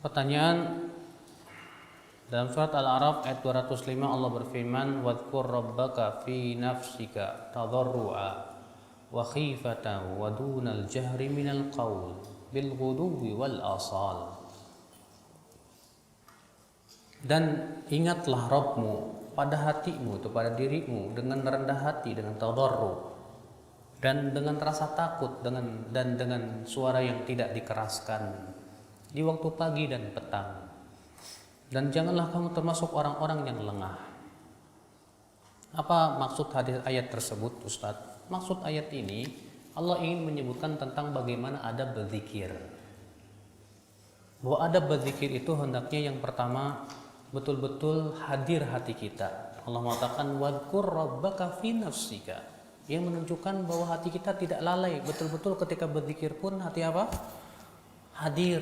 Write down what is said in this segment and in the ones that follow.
Pertanyaan dalam surat Al-A'raf ayat 205 Allah berfirman, "Wadhkur rabbaka fi nafsika tadarru'a wa khifatan wa dunal jahri minal qaul bil ghuduwi wal asal." Dan ingatlah Rabbmu pada hatimu, itu pada dirimu, dengan rendah hati, dengan tadarru, dan dengan rasa takut, dengan suara yang tidak dikeraskan di waktu pagi dan petang. Dan janganlah kamu termasuk orang-orang yang lengah. Apa maksud hadis ayat tersebut, Ustadz? Maksud ayat ini, Allah ingin menyebutkan tentang bagaimana adab berzikir. Bahwa adab berzikir itu hendaknya yang pertama betul-betul hadir hati kita. Allah mengatakan wadhkur rabbaka fi nafsika, yang menunjukkan bahwa hati kita tidak lalai, betul-betul ketika berzikir pun hati apa? Hadir.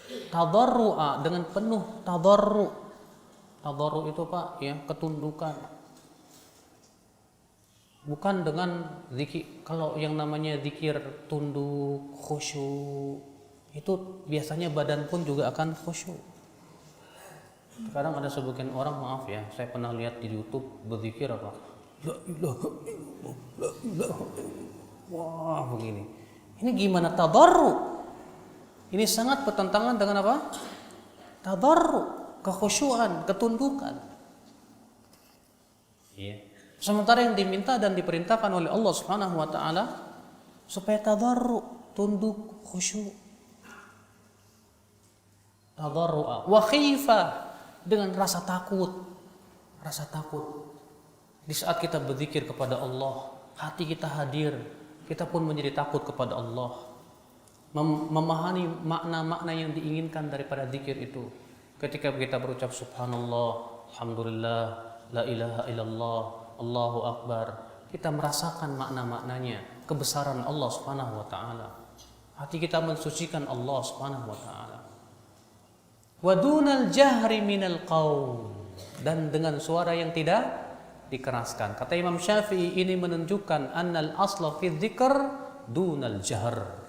Tadarru'a, dengan penuh tadarru. Tadarru itu Pak ya, ketundukan. Bukan dengan zikir. Kalau yang namanya zikir tunduk, khusyuk, itu biasanya badan pun juga akan khusyuk. Sekarang ada sebagian orang, maaf ya, saya pernah lihat di YouTube berzikir apa? La ilaha illallah, la ilaha illallah. Wah, begini. Ini gimana tadarru? Ini sangat bertentangan dengan apa? Tadarru, kekhusyuan, ketundukan. Iya. Sementara yang diminta dan diperintahkan oleh Allah Subhanahu wa taala supaya tadarru, tunduk, khusyuk. Tadarru wa khifah, dengan rasa takut. Rasa takut. Di saat kita berzikir kepada Allah, hati kita hadir, kita pun menjadi takut kepada Allah. Memahami makna-makna yang diinginkan daripada zikir itu. Ketika kita berucap subhanallah, alhamdulillah, la ilaha illallah, Allahu akbar, kita merasakan makna-maknanya, kebesaran Allah Subhanahu wa taala. Hati kita mensucikan Allah Subhanahu wa taala. Wa dunal jahri minal qaul, dan dengan suara yang tidak dikeraskan. Kata Imam Syafi'i, ini menunjukkan annal asla fi dzikr dunal jahr.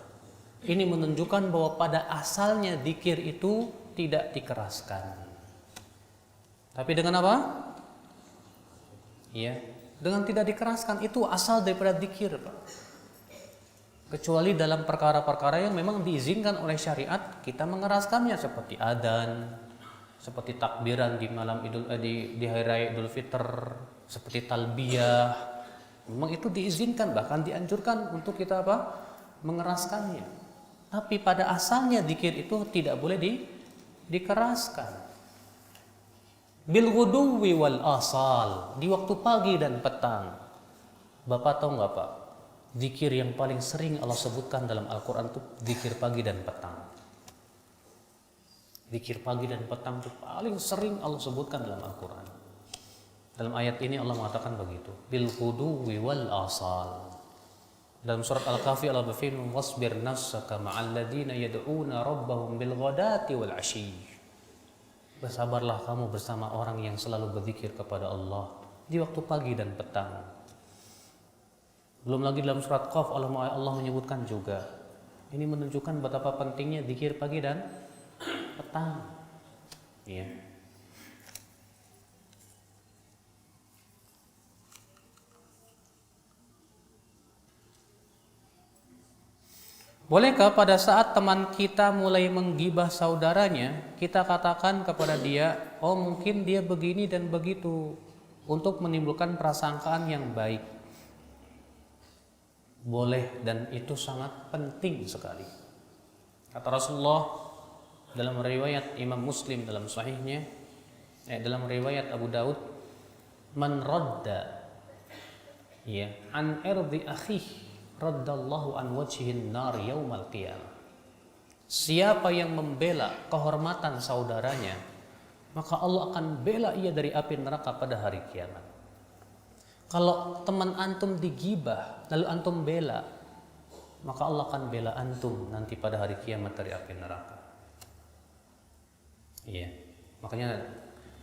Ini menunjukkan bahwa pada asalnya zikir itu tidak dikeraskan. Tapi dengan apa? Ya, dengan tidak dikeraskan, itu asal daripada zikir, Pak. Kecuali dalam perkara-perkara yang memang diizinkan oleh syariat kita mengeraskannya, seperti adzan, seperti takbiran di malam di hari raya Idul Fitr, seperti talbiyah. Memang itu diizinkan, bahkan dianjurkan untuk kita apa? Mengeraskannya. Tapi pada asalnya zikir itu tidak boleh dikeraskan. Bil ghuduwi wal asal, di waktu pagi dan petang. Bapak tahu nggak Pak? Zikir yang paling sering Allah sebutkan dalam Al-Quran itu zikir pagi dan petang. Zikir pagi dan petang itu paling sering Allah sebutkan dalam Al-Quran. Dalam ayat ini Allah mengatakan begitu. Bil ghuduwi wal asal. Dalam surat Al-Kahfi Allah berfirman, wasbir nafsaka ma'al ladzina yad'una rabbahum bil ghadati wal 'ashyi. Bersabarlah kamu bersama orang yang selalu berzikir kepada Allah di waktu pagi dan petang. Belum lagi dalam surat Qaf Allah menyebutkan juga. Ini menunjukkan betapa pentingnya zikir pagi dan petang. Ya. Bolehkah pada saat teman kita mulai menggibah saudaranya, kita katakan kepada dia, oh mungkin dia begini dan begitu, untuk menimbulkan prasangkaan yang baik? Boleh, dan itu sangat penting sekali. Kata Rasulullah dalam riwayat Imam Muslim dalam sahihnya, dalam riwayat Abu Daud, man radda ya an irdi akhihi raddallahu an wajhin nar yaumal qiyamah. Siapa yang membela kehormatan saudaranya, maka Allah akan bela ia dari api neraka pada hari kiamat. Kalau teman antum digibah lalu antum bela, maka Allah akan bela antum nanti pada hari kiamat dari api neraka. Iya. Makanya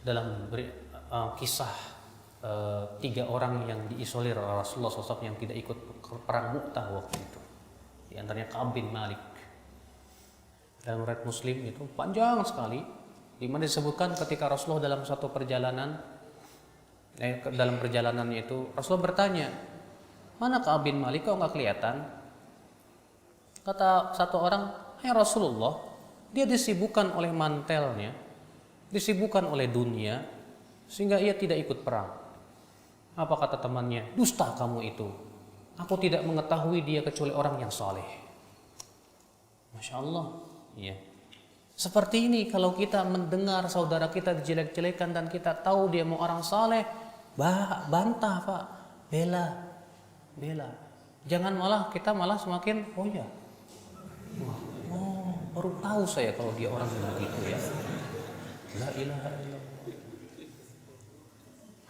dalam kisah 3 orang yang diisolir oleh Rasulullah SAW yang tidak ikut perang Mu'tah waktu itu, di antaranya Ka'ab bin Malik. Dalam riwayat Muslim itu panjang sekali, di mana disebutkan ketika Rasulullah dalam satu perjalanan, dalam perjalanannya itu Rasulullah bertanya, mana Ka'ab bin Malik, kok nggak kelihatan? Kata satu orang, ya Rasulullah, dia disibukkan oleh mantelnya, disibukkan oleh dunia, sehingga ia tidak ikut perang. Apa kata temannya? Dusta kamu itu. Aku tidak mengetahui dia kecuali orang yang saleh. Masya Allah. Ya. Seperti ini kalau kita mendengar saudara kita dijelek-jelekan dan kita tahu dia mau orang saleh, bantah Pak, bela. Jangan kita malah semakin baru tahu saya kalau dia orang yang begitu ya. La ilaha illallah.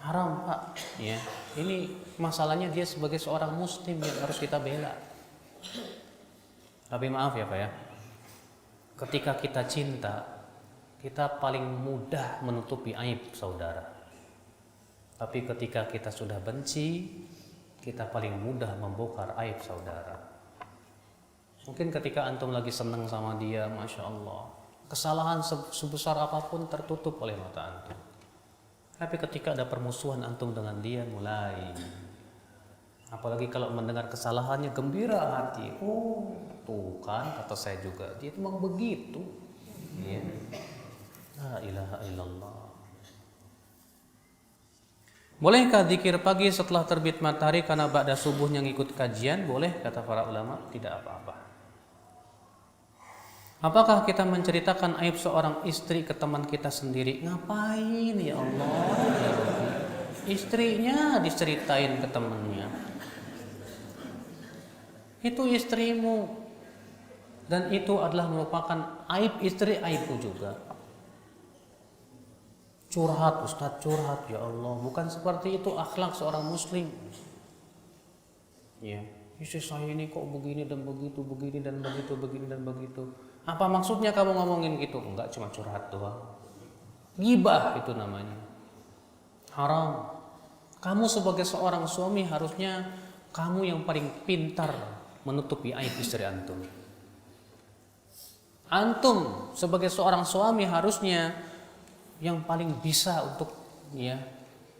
Haram Pak. Ya. Ini masalahnya dia sebagai seorang muslim yang harus kita bela. Tapi maaf ya Pak ya. Ketika kita cinta, kita paling mudah menutupi aib saudara. Tapi ketika kita sudah benci, kita paling mudah membongkar aib saudara. Mungkin ketika antum lagi senang sama dia, Masya Allah, kesalahan sebesar apapun tertutup oleh mata antum. Tapi ketika ada permusuhan antum dengan dia, mulai. Apalagi kalau mendengar kesalahannya, gembira hati. Oh, tuh kan kata saya juga, dia memang begitu. Ya. La ilaha illallah. Bolehkah zikir pagi setelah terbit matahari karena ba'da subuhnya ngikut kajian? Boleh, kata para ulama, tidak apa-apa. Apakah kita menceritakan aib seorang istri ke teman kita sendiri? Ngapain ya Allah? Istrinya diceritain ke temannya. Itu istrimu. Dan itu adalah merupakan aib istri, aibku juga. Curhat, Ustadz curhat, ya Allah. Bukan seperti itu akhlak seorang muslim. Ya, istri saya ini kok begini dan begitu, begini dan begitu, begini dan begitu. Apa maksudnya kamu ngomongin gitu? Enggak, cuma curhat doang. Ghibah itu namanya. Haram. Kamu sebagai seorang suami harusnya kamu yang paling pintar menutupi aib istri antum. Antum sebagai seorang suami harusnya yang paling bisa untuk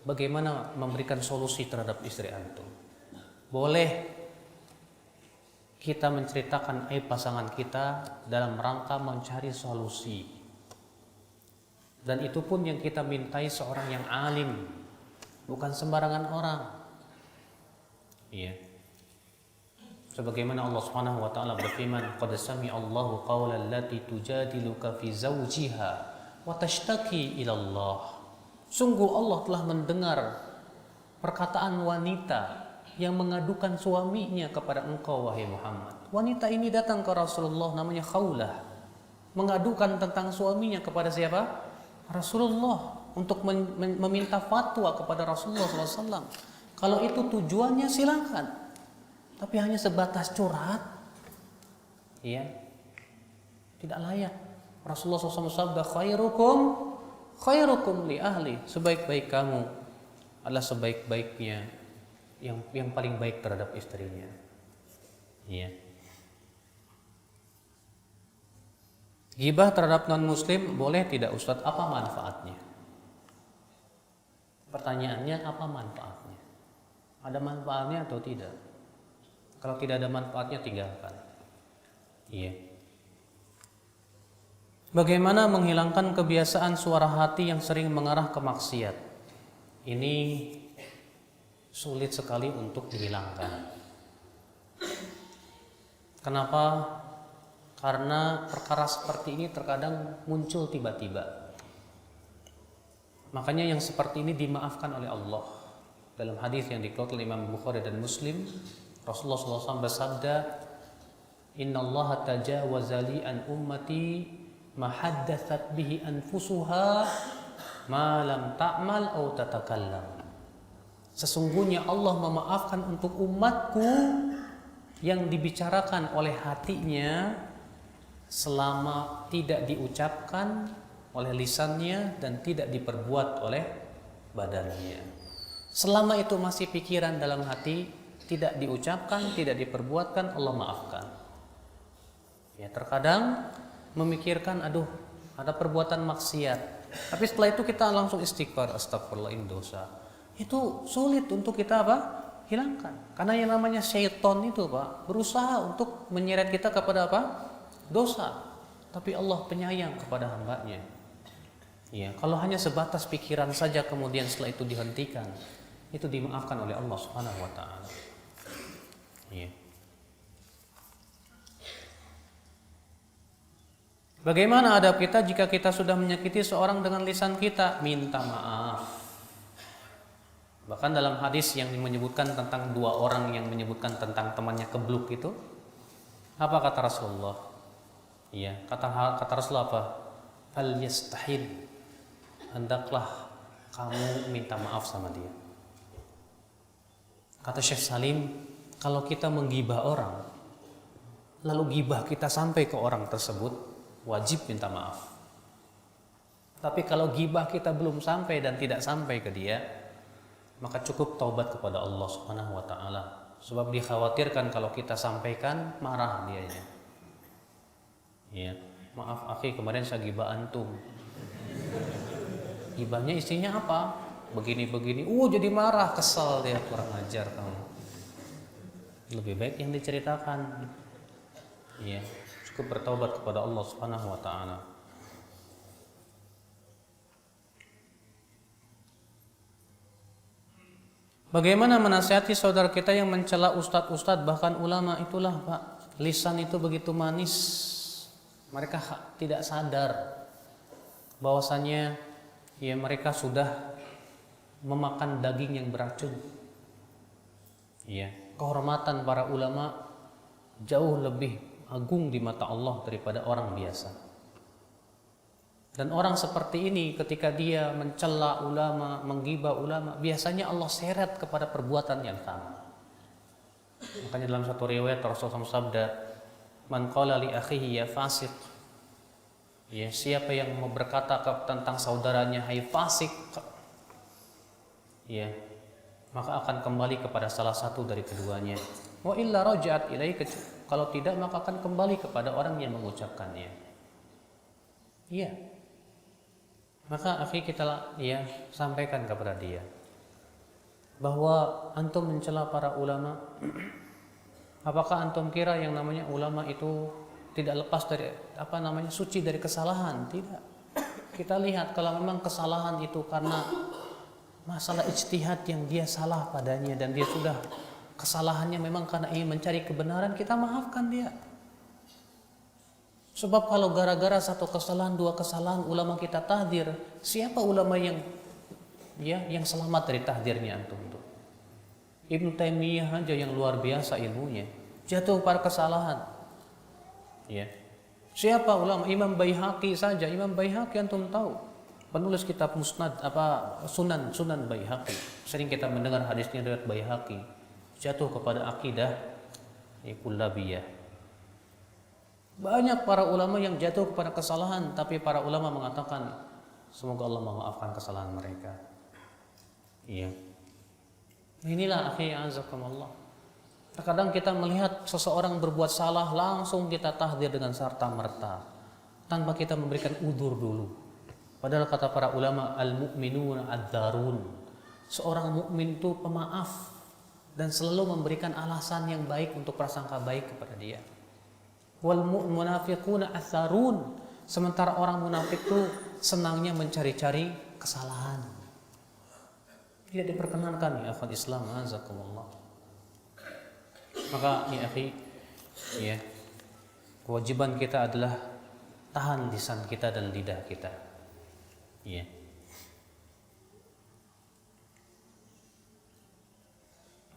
bagaimana memberikan solusi terhadap istri antum. Boleh kita menceritakan aib pasangan kita dalam rangka mencari solusi. Dan itu pun yang kita mintai seorang yang alim, bukan sembarangan orang. Iya. Sebagaimana Allah Subhanahu wa taala berfirman, "Qad sami'a Allahu qaulal lati tujadiluka fi zawjiha wa tashtaki ila Allah." Sungguh Allah telah mendengar perkataan wanita yang mengadukan suaminya kepada engkau wahai Muhammad. Wanita ini datang ke Rasulullah, namanya Khawlah, mengadukan tentang suaminya kepada siapa? Rasulullah, untuk meminta fatwa kepada Rasulullah SAW. Kalau itu tujuannya silakan, tapi hanya sebatas curhat, ya, tidak layak. Rasulullah SAW bersabda, khairukum li ahli, sebaik-baik kamu adalah sebaik-baiknya yang paling baik terhadap istrinya. Ya. Ghibah terhadap non-muslim boleh tidak Ustadz? Apa manfaatnya? Pertanyaannya, apa manfaatnya? Ada manfaatnya atau tidak? Kalau tidak ada manfaatnya, tinggalkan. Iya. Bagaimana menghilangkan kebiasaan suara hati yang sering mengarah ke maksiat? Ini sulit sekali untuk dihilangkan. Kenapa? Karena perkara seperti ini terkadang muncul tiba-tiba. Makanya yang seperti ini dimaafkan oleh Allah. Dalam hadis yang dikeluarkan oleh Imam Bukhari dan Muslim, Rasulullah SAW bersabda, "Inna Allah tajawaza li an ummati ma haddathat bihi anfusuha ma lam ta'mal aw tatakallam." Sesungguhnya Allah memaafkan untuk umatku yang dibicarakan oleh hatinya selama tidak diucapkan oleh lisannya dan tidak diperbuat oleh badannya. Selama itu masih pikiran dalam hati, tidak diucapkan, tidak diperbuatkan, Allah maafkan. Ya, terkadang memikirkan aduh ada perbuatan maksiat. Tapi setelah itu kita langsung istighfar, astagfirullah ini dosa. Itu sulit untuk kita apa? Hilangkan. Karena yang namanya syaitan itu Pak berusaha untuk menyeret kita kepada apa? Dosa. Tapi Allah penyayang kepada hambanya. Ya, kalau hanya sebatas pikiran saja kemudian setelah itu dihentikan, itu dimaafkan oleh Allah Subhanahu wa taala. Ya. Bagaimana adab kita jika kita sudah menyakiti seorang dengan lisan kita? Minta maaf. Bahkan dalam hadis yang menyebutkan tentang dua orang yang menyebutkan tentang temannya kebluk itu, apa kata Rasulullah? Iya, kata Rasulullah apa? Fal yastahil. Hendaklah kamu minta maaf sama dia. Kata Syekh Salim, kalau kita menggibah orang, lalu gibah kita sampai ke orang tersebut, wajib minta maaf. Tapi kalau gibah kita belum sampai dan tidak sampai ke dia, maka cukup taubat kepada Allah Subhanahu wa taala. Sebab dikhawatirkan kalau kita sampaikan marah dianya. Ya, maaf akhi, kemarin saya gibah antum. Gibahnya istrinya apa? Begini-begini. Jadi marah, kesal dia, kurang ajar kamu. Lebih baik yang diceritakan. Ya, cukup bertaubat kepada Allah Subhanahu wa taala. Bagaimana menasihati saudara kita yang mencela ustadz-ustadz bahkan ulama? Itulah Pak, lisan itu begitu manis. Mereka tidak sadar bahwasannya ya mereka sudah memakan daging yang beracun. Ya, kehormatan para ulama jauh lebih agung di mata Allah daripada orang biasa. Dan orang seperti ini ketika dia mencela ulama, menggibah ulama, biasanya Allah seret kepada perbuatan yang sama. Makanya dalam satu riwayat Rasulullah sabda, "Man qala li akhihi ya fasik." Ya, siapa yang mau berkata tentang saudaranya hai fasik, ya, maka akan kembali kepada salah satu dari keduanya. Wa illa raja'at ilaika. Kalau tidak maka akan kembali kepada orang yang mengucapkannya. Iya. Maka akhi kita ya sampaikan kepada dia bahwa antum mencela para ulama. Apakah antum kira yang namanya ulama itu tidak lepas dari suci dari kesalahan? Tidak. Kita lihat kalau memang kesalahan itu karena masalah ijtihad yang dia salah padanya dan dia sudah kesalahannya memang karena ingin mencari kebenaran, kita maafkan dia. Sebab kalau gara-gara satu kesalahan, dua kesalahan ulama kita tahdir, siapa ulama yang selamat dari tahdirnya antum tuh? Ibnu Taimiyah aja yang luar biasa ilmunya, jatuh pada kesalahan. Ya. Siapa ulama? Imam Baihaqi saja, Imam Baihaqi antum tahu, penulis kitab Musnad Sunan Baihaqi. Sering kita mendengar hadisnya riwayat Baihaqi, jatuh kepada akidah kullabiyah. Banyak para ulama yang jatuh kepada kesalahan, tapi para ulama mengatakan semoga Allah memaafkan kesalahan mereka. Iya. Inilah akhi azakumullah. Terkadang kita melihat seseorang berbuat salah langsung kita tahdir dengan serta merta tanpa kita memberikan udzur dulu. Padahal kata para ulama al-mu'minuna adzarun. Seorang mukmin itu pemaaf dan selalu memberikan alasan yang baik untuk prasangka baik kepada dia. Wal munafiquna atsarun. Sementara orang munafik itu senangnya mencari-cari kesalahan. Tidak diperkenankan ya akhwat Islam azakumullah. Maka ya akhi, ya, kewajiban kita adalah tahan lisan kita dan lidah kita. Ya.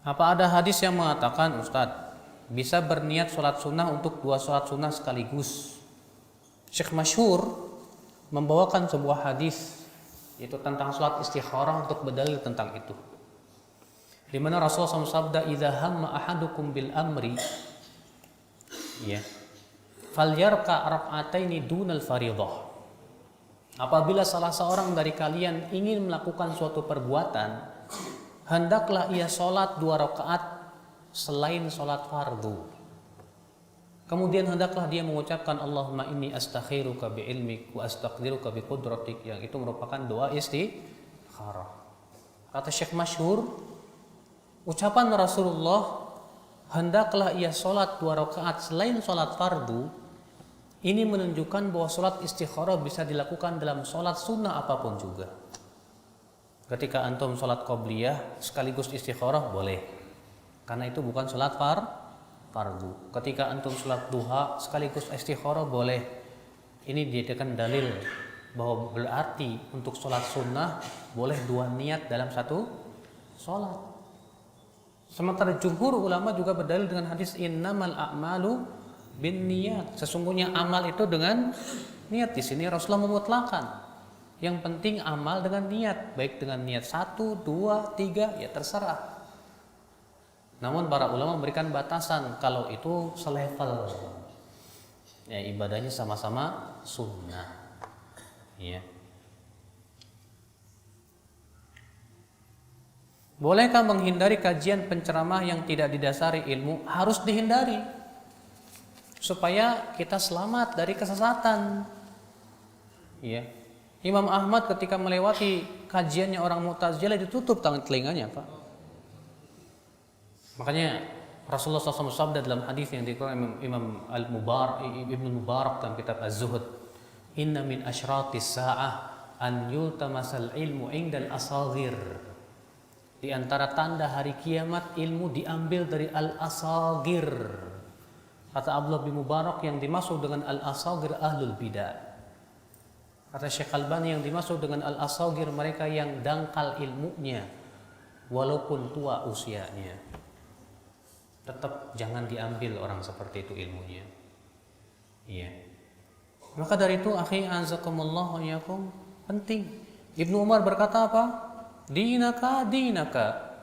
Apa ada hadis yang mengatakan, Ustadz, bisa berniat sholat sunnah untuk dua sholat sunnah sekaligus? Syekh Masyhur membawakan sebuah hadis yaitu tentang sholat istikharah untuk berdalil tentang itu, di mana Rasulullah SAW sabda, "Idza hamma ahadukum bil amri, ya, falyarka rak'ataini dunal fardhah." Apabila salah seorang dari kalian ingin melakukan suatu perbuatan, hendaklah ia sholat 2 rakaat selain sholat fardu. Kemudian hendaklah dia mengucapkan Allahumma inni astakhiruka bi ilmik wa astaqdiruka bi qudratik, yang itu merupakan doa istikharah. Kata Syekh Masyhur, ucapan Rasulullah hendaklah ia sholat 2 rakaat selain sholat fardu, ini menunjukkan bahwa sholat istikharah bisa dilakukan dalam sholat sunnah apapun juga. Ketika antum sholat qobliyah sekaligus istikharah boleh, karena itu bukan sholat fardu. Ketika antum sholat duha sekaligus istikharah boleh. Ini dijadikan dalil bahwa berarti untuk sholat sunnah boleh 2 niat dalam satu sholat. Sementara jumhur ulama juga berdalil dengan hadis innamal a'malu bin niyat. Sesungguhnya amal itu dengan niat. Di sini Rasulullah memutlakan. Yang penting amal dengan niat, baik dengan niat 1, 2, 3 ya terserah. Namun para ulama memberikan batasan kalau itu selevel, ya ibadahnya sama-sama sunnah, ya. Bolehkah menghindari kajian penceramah yang tidak didasari ilmu? Harus dihindari supaya kita selamat dari kesesatan. Ya. Imam Ahmad ketika melewati kajiannya orang Mu'tazilah ditutup telinganya, Pak. Makanya Rasulullah SAW sabda dalam hadis yang dikeluarkan Imam Ibnu Mubarak dalam kitab Az-Zuhud, inna min asyratis sa'ah an yultamasal ilmu indal asaghir. Di antara tanda hari kiamat ilmu diambil dari al-asaghir. Kata Abdullah bin Mubarak, yang dimaksud dengan al-asaghir ahlul bidah. Kata Syekh Albani, yang dimaksud dengan al-asaghir mereka yang dangkal ilmunya walaupun tua usianya. Tetap jangan diambil orang seperti itu ilmunya. Iya. Maka dari itu akhi azakumullah wa iyyakum, penting. Ibnu Umar berkata apa? Dinaka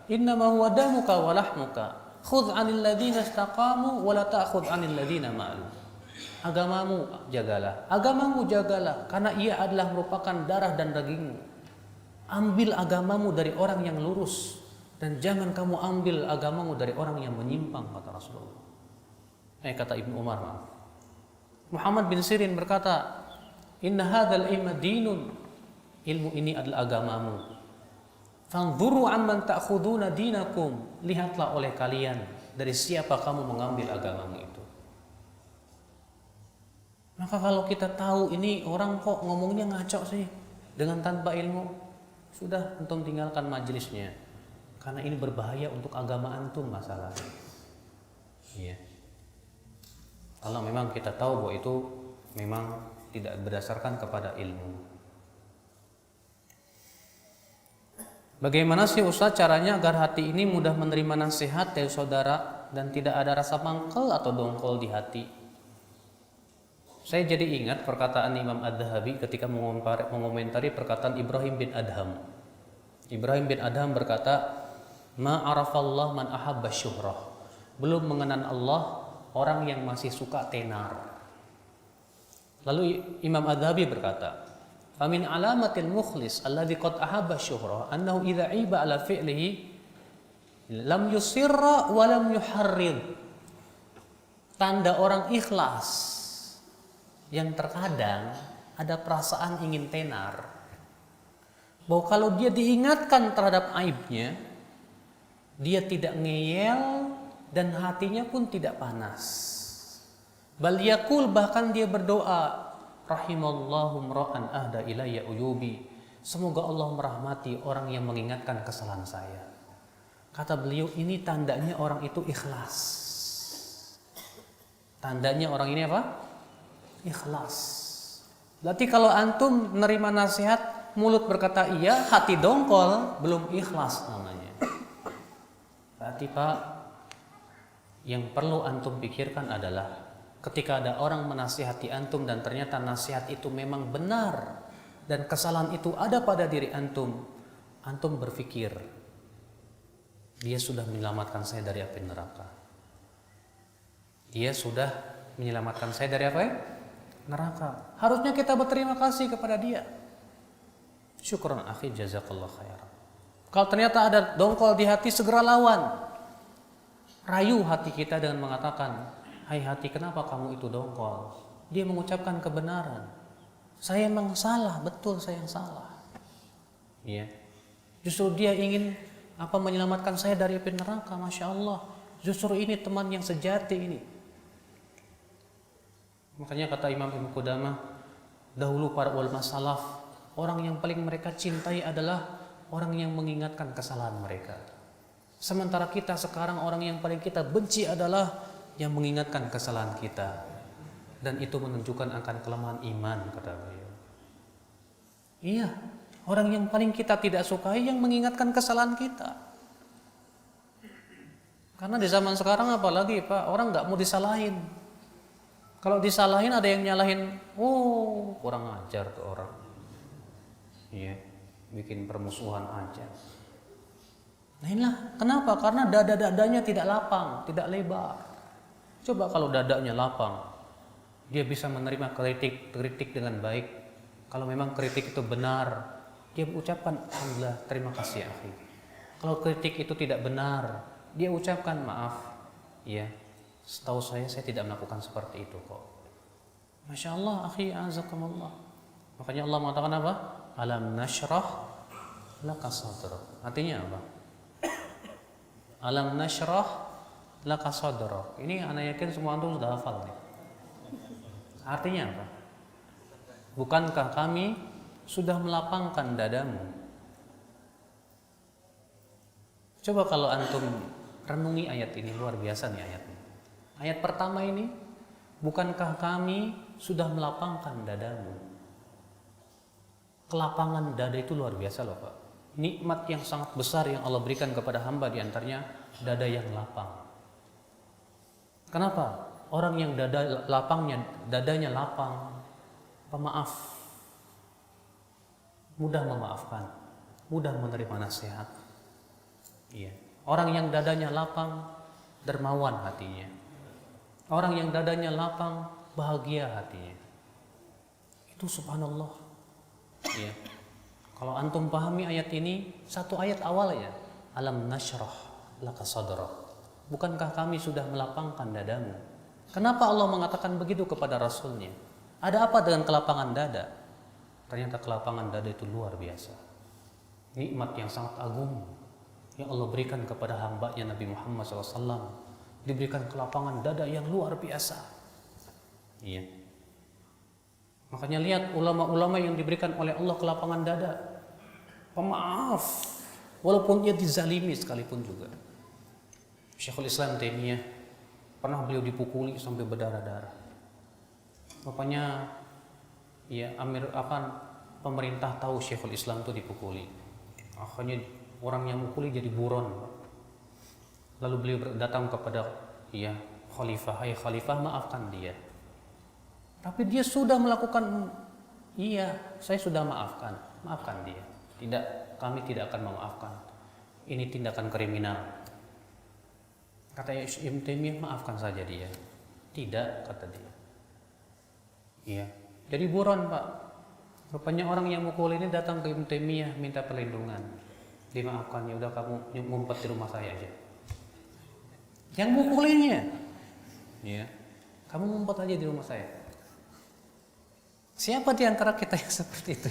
innama huwa damuka wa lahmuka. Khudh 'anil ladzina istaqamu wa la ta'khudh 'anil ladzina ma'lu. Agamamu jagalah karena ia adalah merupakan darah dan dagingmu. Ambil agamamu dari orang yang lurus, dan jangan kamu ambil agamamu dari orang yang menyimpang, kata Rasulullah. Kata Ibnu Umar. Muhammad bin Sirin berkata, inna hadzal ilma dinun. Ilmu ini adalah agamamu. Fanzuru amman ta'khuduna dinakum. Lihatlah oleh kalian dari siapa kamu mengambil agamamu itu. Maka kalau kita tahu ini orang kok ngomongnya ngaco sih dengan tanpa ilmu, sudah antum tinggalkan majelisnya. Karena ini berbahaya untuk agama antum masalahnya. Iya. Kalau memang kita tahu bahwa itu memang tidak berdasarkan kepada ilmu. Bagaimana sih Ustaz caranya agar hati ini mudah menerima nasihat dari saudara dan tidak ada rasa mangkel atau dongkol di hati? Saya jadi ingat perkataan Imam Adz-Dzahabi ketika mengomentari perkataan Ibrahim bin Adham. Ibrahim bin Adham berkata, ma'arafallah man ahabba syuhrah. Belum mengenal Allah orang yang masih suka tenar. Lalu Imam Adz-Dzahabi berkata, famin alamatil mukhlis alladhi qad ahabba syuhrah annahu idza iba ala fi'lihi lam yusirra wa lam yuharrid. Tanda orang ikhlas yang terkadang ada perasaan ingin tenar, bahwa kalau dia diingatkan terhadap aibnya, dia tidak ngeyel dan hatinya pun tidak panas. Bal yaqul, bahkan dia berdoa, rahimallahu mra'an ahda ilayya uyubi. Semoga Allah merahmati orang yang mengingatkan kesalahan saya. Kata beliau, ini tandanya orang itu ikhlas. Tandanya orang ini apa? Ikhlas. Berarti kalau antum menerima nasihat, mulut berkata iya, hati dongkol, belum ikhlas namanya. Berarti Pak, yang perlu antum pikirkan adalah ketika ada orang menasihati antum dan ternyata nasihat itu memang benar dan kesalahan itu ada pada diri antum, antum berpikir, dia sudah menyelamatkan saya dari api neraka. Dia sudah menyelamatkan saya dari apa ya? Neraka. Harusnya kita berterima kasih kepada dia. Syukran akhi, jazakallah khairan. Kalau ternyata ada dongkol di hati, segera lawan. Rayu hati kita dengan mengatakan, hai hati, kenapa kamu itu dongkol? Dia mengucapkan kebenaran. Saya memang salah, betul saya yang salah. Ya. Justru dia ingin menyelamatkan saya dari api neraka. Masya Allah. Justru ini teman yang sejati ini. Makanya kata Imam Ibnu Qudamah, dahulu para ulama salaf, orang yang paling mereka cintai adalah orang yang mengingatkan kesalahan mereka. Sementara kita sekarang orang yang paling kita benci adalah yang mengingatkan kesalahan kita. Dan itu menunjukkan akan kelemahan iman, kata beliau. Iya, orang yang paling kita tidak sukai yang mengingatkan kesalahan kita. Karena di zaman sekarang apalagi Pak, orang nggak mau disalahin. Kalau disalahin ada yang nyalahin, kurang ajar tuh orang. Iya, bikin permusuhan aja. Nah inilah kenapa? Karena dada-dadanya tidak lapang, tidak lebar. Coba kalau dadanya lapang, dia bisa menerima kritik dengan baik. Kalau memang kritik itu benar, dia mengucapkan alhamdulillah, terima kasih akhi. Kalau kritik itu tidak benar, dia ucapkan maaf. Ya, setahu saya tidak melakukan seperti itu kok. Masya Allah, akhi, azakumullah. Makanya Allah mengatakan apa? Alam nashrah laka sadrak. Artinya apa? Alam nashrah laka sadrak. Ini anak yakin semua antum sudah hafal nih. Artinya apa? Bukankah kami sudah melapangkan dadamu? Coba kalau antum renungi ayat ini, luar biasa nih ayatnya. Ayat pertama ini, bukankah kami sudah melapangkan dadamu? Kelapangan dada itu luar biasa loh Pak. Nikmat yang sangat besar yang Allah berikan kepada hamba, diantaranya dada yang lapang. Kenapa? Orang yang dadanya lapang, pemaaf, mudah memaafkan, mudah menerima nasihat. Iya. Orang yang dadanya lapang, dermawan hatinya. Orang yang dadanya lapang, bahagia hatinya. Itu subhanallah. Iya. Kalau antum pahami ayat ini, satu ayat awal ya. Alam nashrah laka sadrak. Bukankah kami sudah melapangkan dadamu? Kenapa Allah mengatakan begitu kepada Rasulnya? Ada apa dengan kelapangan dada? Ternyata kelapangan dada itu luar biasa. Nikmat yang sangat agung yang Allah berikan kepada hambanya Nabi Muhammad SAW. Diberikan kelapangan dada yang luar biasa. Iya. Makanya lihat ulama-ulama yang diberikan oleh Allah kelapangan dada, pemaaf, walaupun dia dizalimi sekalipun juga. Syekhul Islam Taimiyah pernah beliau dipukuli sampai berdarah-darah. Bapaknya, ya pemerintah tahu Syekhul Islam itu dipukuli. Akhirnya orang yang mukuli jadi buron. Lalu beliau datang kepada khalifah, hai khalifah, maafkan dia. Tapi dia sudah melakukan, saya sudah maafkan dia. Tidak, kami tidak akan memaafkan. Ini tindakan kriminal. Kata Ibnu Taimiyah, maafkan saja dia. Tidak, kata dia. Iya, jadi buron Pak. Rupanya orang yang mukul ini datang ke Ibnu Taimiyah minta perlindungan. Dimaafkan, ya udah kamu ngumpet di rumah saya aja. Yang mukulinnya, kamu ngumpet aja di rumah saya. Siapa di antara kita yang seperti itu?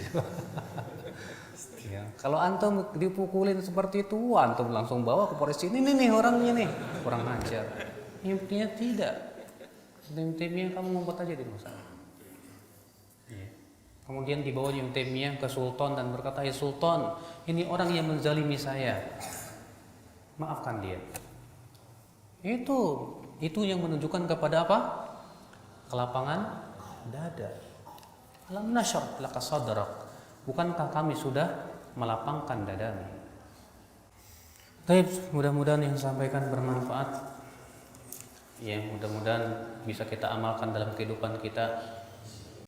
Kalau antum dipukulin seperti itu, antum langsung bawa ke polisi. Ini nih orangnya nih, kurang ajar. Intinya tidak. Intinya kamu ngumpet aja di rumah saya. Kemudian dibawa Ibnu Taimiyah ke sultan dan berkata, ya sultan, ini orang yang menzalimi saya, maafkan dia. Itu yang menunjukkan kepada apa? Kelapangan dada. Alam nashrah laka sadrak. Bukankah kami sudah melapangkan dadamu? Baik, mudah-mudahan yang sampaikan bermanfaat. Ya, mudah-mudahan bisa kita amalkan dalam kehidupan kita.